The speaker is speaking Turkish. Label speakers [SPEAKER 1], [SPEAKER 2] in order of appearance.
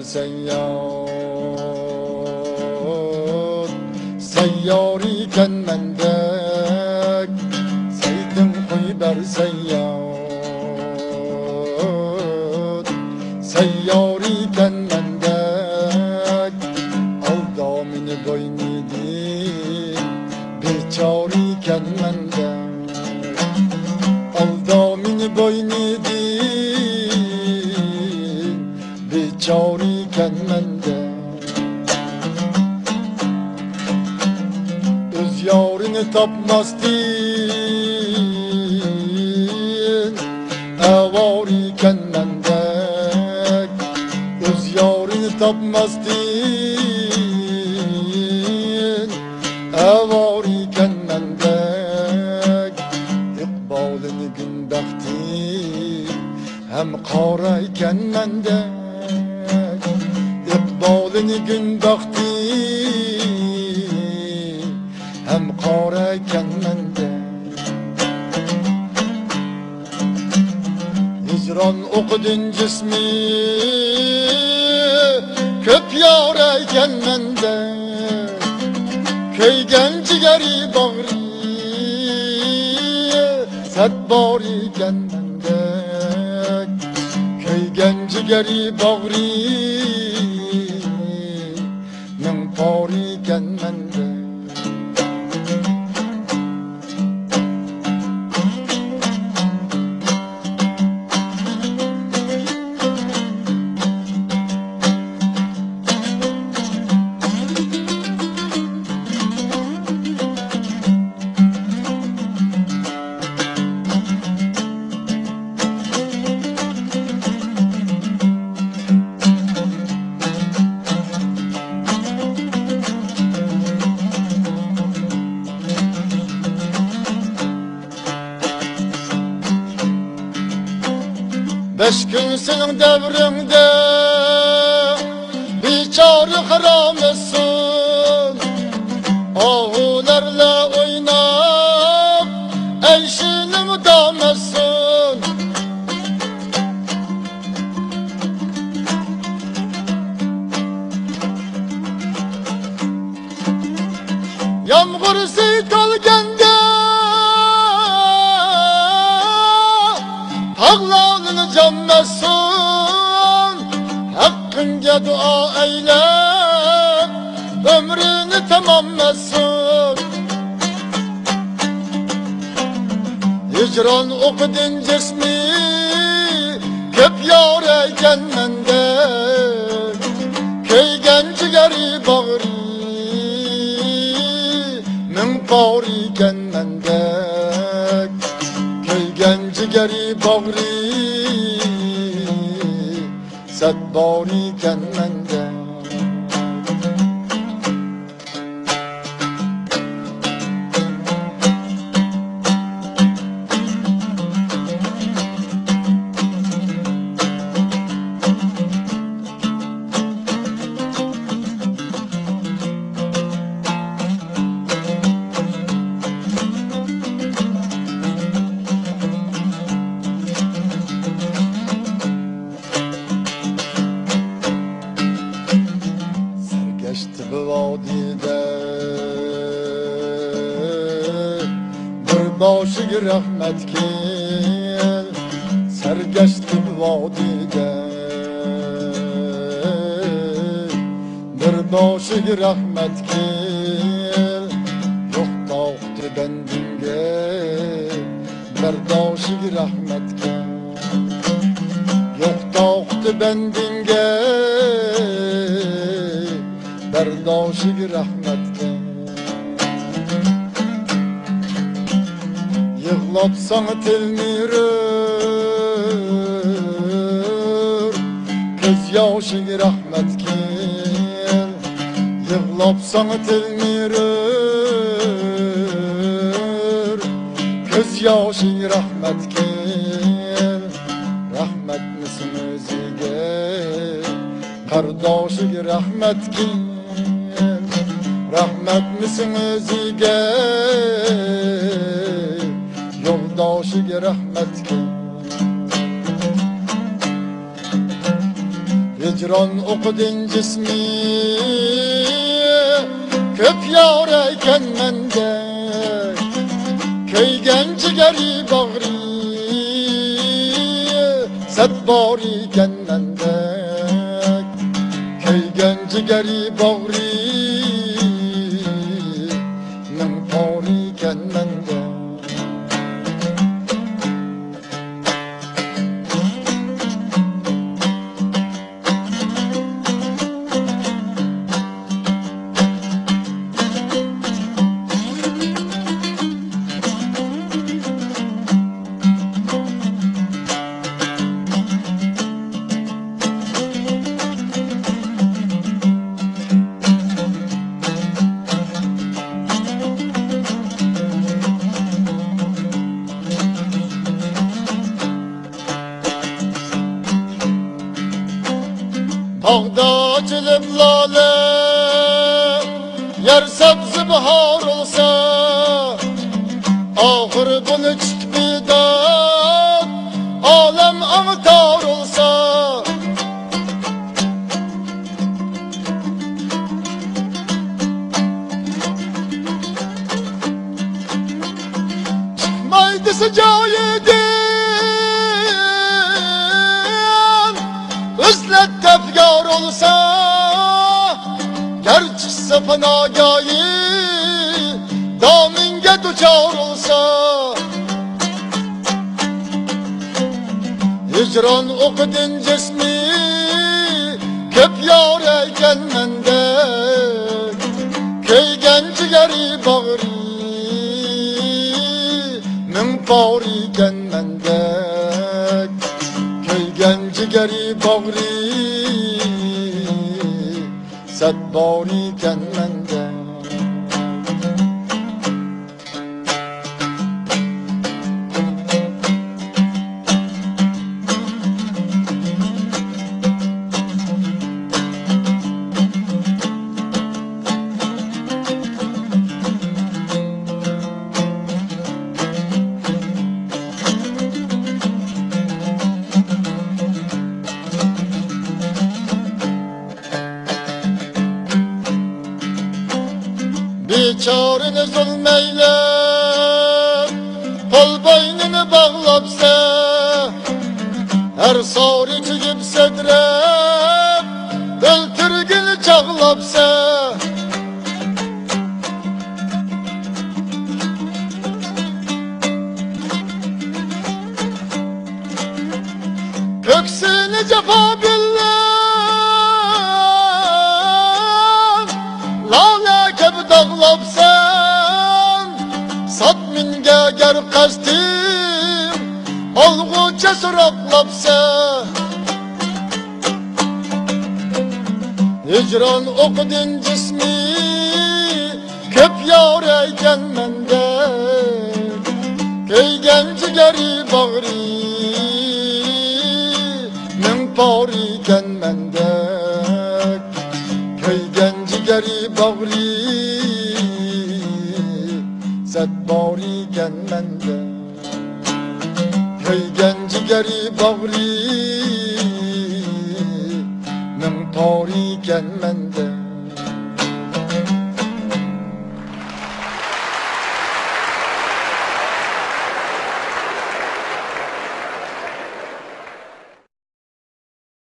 [SPEAKER 1] seyyar seyyar iken mendek Seydin koy ber seyyar seyyar iken mendek Aldamını boynidin biçar iken mendek Aldamını boynidin biçar iken mendek Öz yarını tapmazdin Evar iken mendek Öz yarını tapmazdin Evar iken mendek İkbalını günbektin Hem kara iken mendek İkbalını günbektin Hem kara iken mendek Hicran okudun cismi Köp yara iken mendek Köygen cigeri bağrı Setbar iken mendek Köygen cigeri bağrı Menfar iken mendek Beş gün senin devrinde biçare haram etsin Ahulerle oynap eşini müdam etsin Yağmur kalgende Ağlarını canlasın Hakkınca dua eyle Ömrünü tamamlasın Hicran okudun cismi Köp yar eyken mendek Köygen cigeri bağrı Menfar iken mendek Köygen cigeri bağrı Setbar iken mendek Başık rahmet kel Sergeçti bu vadide Bir başık rahmet kel Yok dağıttı bendinge Bir başık rahmet kel Yok dağıttı bendinge Bir başık rahmet kel Yığlapsan tilmirür Göz yaşı rahmet kel Yığlapsan tilmirür Göz yaşı rahmet kel Rahmet misin özüge Kardeşi rahmet kel Rahmet misin özüge Yoldaşı rahmet kel Hicran okudun cismi köp yar eken mende köygen cigeri bağrı set bar iken mende köygen cigeri bağrı min par iken mende Dağda açılıp lale yer sebzi bahar olsa ahır bunu çıkmadan alem amtar olsa çıkmaydı sıcağıydı Özlet tefkar olsa Ger çıksa panagayı Daminge duçar olsa Hicran okudun cismi Köp yar eyken mende Köygen cigeri bağrı Min par iken mende Köygen cigeri bağrı Set bar iken mende Biçarını zulmeyle Kol boynunu bağlapsa Her sarı çıkıp sedrep Öldürgünü çağlapsa Köksünü cefa billah Lale keb dağlapsan Sat minge ger kastim Olgu cesur aklapsa Hicran okudun cismi Köp yar eyken mende Köygen cigeri bağrı Min par iken mende Köygen cigeri bağrı Set bar iken mende Köygen cigeri bağrı Min par iken mende